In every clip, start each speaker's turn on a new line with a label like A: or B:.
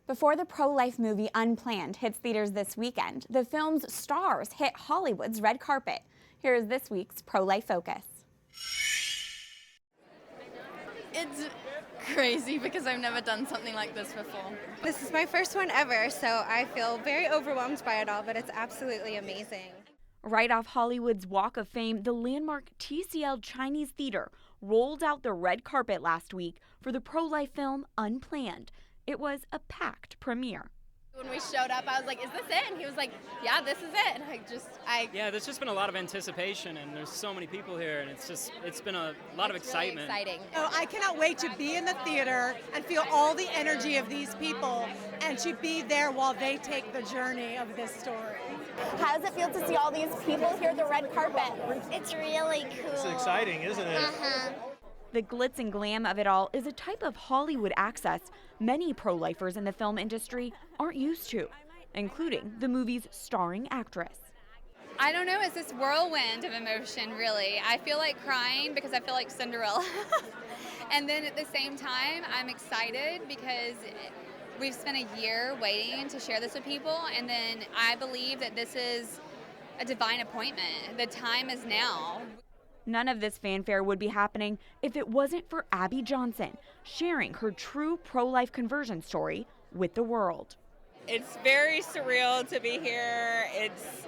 A: Before the pro-life movie Unplanned hits theaters this weekend, the film's stars hit Hollywood's red carpet. Here is this week's pro-life focus.
B: It's crazy because I've never done something like this before.
C: This is my first one ever, so I feel very overwhelmed by it all, but it's absolutely amazing.
A: Right off Hollywood's Walk of Fame, the landmark TCL Chinese Theater rolled out the red carpet last week for the pro-life film Unplanned. It was a packed premiere.
B: When we showed up, I was like, is this it? And he was like, yeah, this is it. And
D: Yeah, there's just been a lot of anticipation, and there's so many people here, and it's been a lot of excitement.
B: Really exciting.
E: Oh, I cannot wait to be in the theater and feel all the energy of these people and to be there while they take the journey of this story.
A: How does it feel to see all these people here at the red carpet?
F: It's really cool.
G: It's exciting, isn't it?
A: The glitz and glam of it all is a type of Hollywood access many pro-lifers in the film industry aren't used to, including the movie's starring actress.
B: I don't know, it's this whirlwind of emotion, really. I feel like crying because I feel like Cinderella. And then at the same time, I'm excited because we've spent a year waiting to share this with people, and then I believe that this is a divine appointment. The time is now.
A: None of this fanfare would be happening if it wasn't for Abby Johnson sharing her true pro-life conversion story with the world.
H: It's very surreal to be here. It's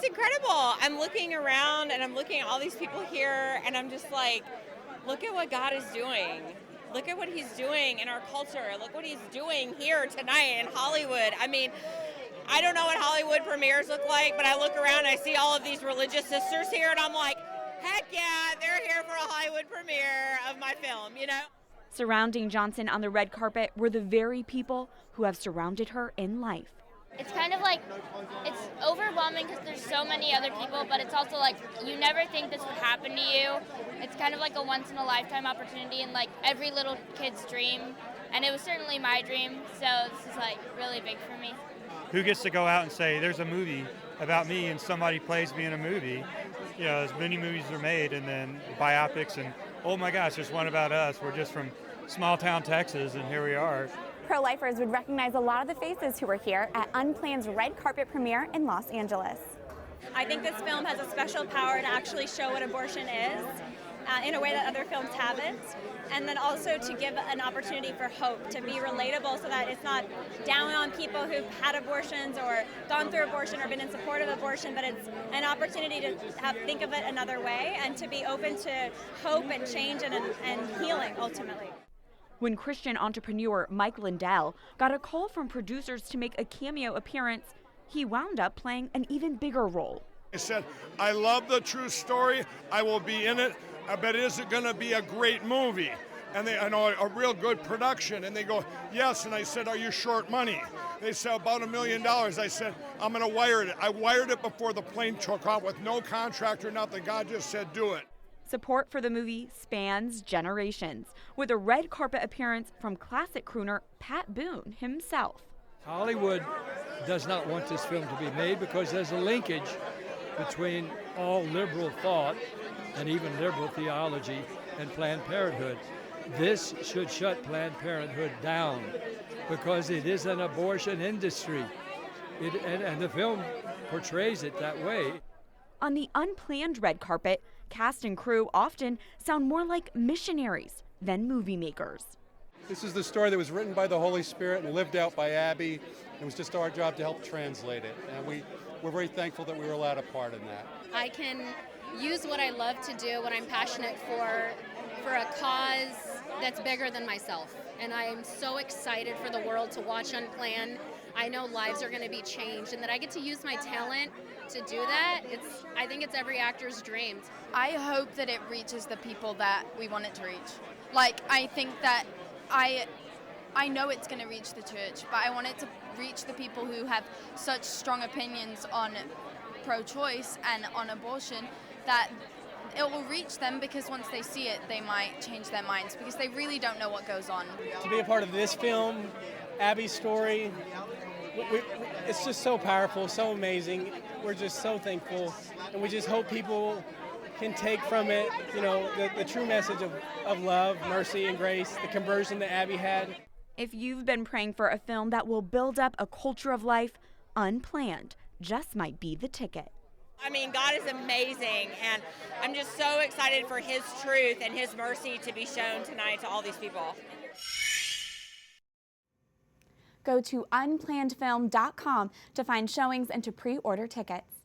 H: incredible. I'm looking around and I'm looking at all these people here, and I'm just like, look at what God is doing. Look at what he's doing in our culture. Look what he's doing here tonight in Hollywood. I don't know what Hollywood premieres look like, but I look around and I see all of these religious sisters here, and I'm like, heck yeah, they're here for a Hollywood premiere of my film, you know?
A: Surrounding Johnson on the red carpet were the very people who have surrounded her in life.
F: It's kind of like, it's overwhelming because there's so many other people, but it's also like, you never think this would happen to you. It's kind of like a once-in-a-lifetime opportunity and like every little kid's dream. And it was certainly my dream, so this is like really big for me.
G: Who gets to go out and say, there's a movie about me and somebody plays me in a movie? You know, as many movies are made, and then biopics, and oh my gosh, there's one about us. We're just from small town Texas, and here we are.
A: Pro-lifers would recognize a lot of the faces who were here at Unplanned's red carpet premiere in Los Angeles.
C: I think this film has a special power to actually show what abortion is in a way that other films haven't, and then also to give an opportunity for hope, to be relatable so that it's not down on people who've had abortions or gone through abortion or been in support of abortion, but it's an opportunity to think of it another way and to be open to hope and change and healing ultimately.
A: When Christian entrepreneur Mike Lindell got a call from producers to make a cameo appearance, he wound up playing an even bigger role.
I: I said, I love the true story. I will be in it, but is it going to be a great movie? And I know a real good production. And they go, yes. And I said, are you short money? They said, about $1 million. I said, I'm going to wire it. I wired it before the plane took off with no contract or nothing. God just said, do it.
A: Support for the movie spans generations, with a red carpet appearance from classic crooner Pat Boone himself.
J: Hollywood does not want this film to be made because there's a linkage between all liberal thought and even liberal theology and Planned Parenthood. This should shut Planned Parenthood down because it is an abortion industry. And the film portrays it that way.
A: On the Unplanned red carpet, cast and crew often sound more like missionaries than movie makers.
K: This is the story that was written by the Holy Spirit and lived out by Abby. It was just our job to help translate it. And we're very thankful that we were allowed a part in that.
B: I can use what I love to do, what I'm passionate for a cause that's bigger than myself. And I am so excited for the world to watch Unplanned. I know lives are going to be changed, and that I get to use my talent to do that. I think it's every actor's dream.
L: I hope that it reaches the people that we want it to reach. Like, I think that I know it's going to reach the church, but I want it to reach the people who have such strong opinions on pro-choice and on abortion that it will reach them, because once they see it, they might change their minds because they really don't know what goes on.
M: To be a part of this film, Abby's story, it's just so powerful, so amazing. We're just so thankful, and we just hope people can take from it, you know, the true message of love, mercy, and grace, the conversion that Abby had.
A: If you've been praying for a film that will build up a culture of life, Unplanned just might be the ticket.
H: I mean, God is amazing, and I'm just so excited for His truth and His mercy to be shown tonight to all these people.
A: Go to unplannedfilm.com to find showings and to pre-order tickets.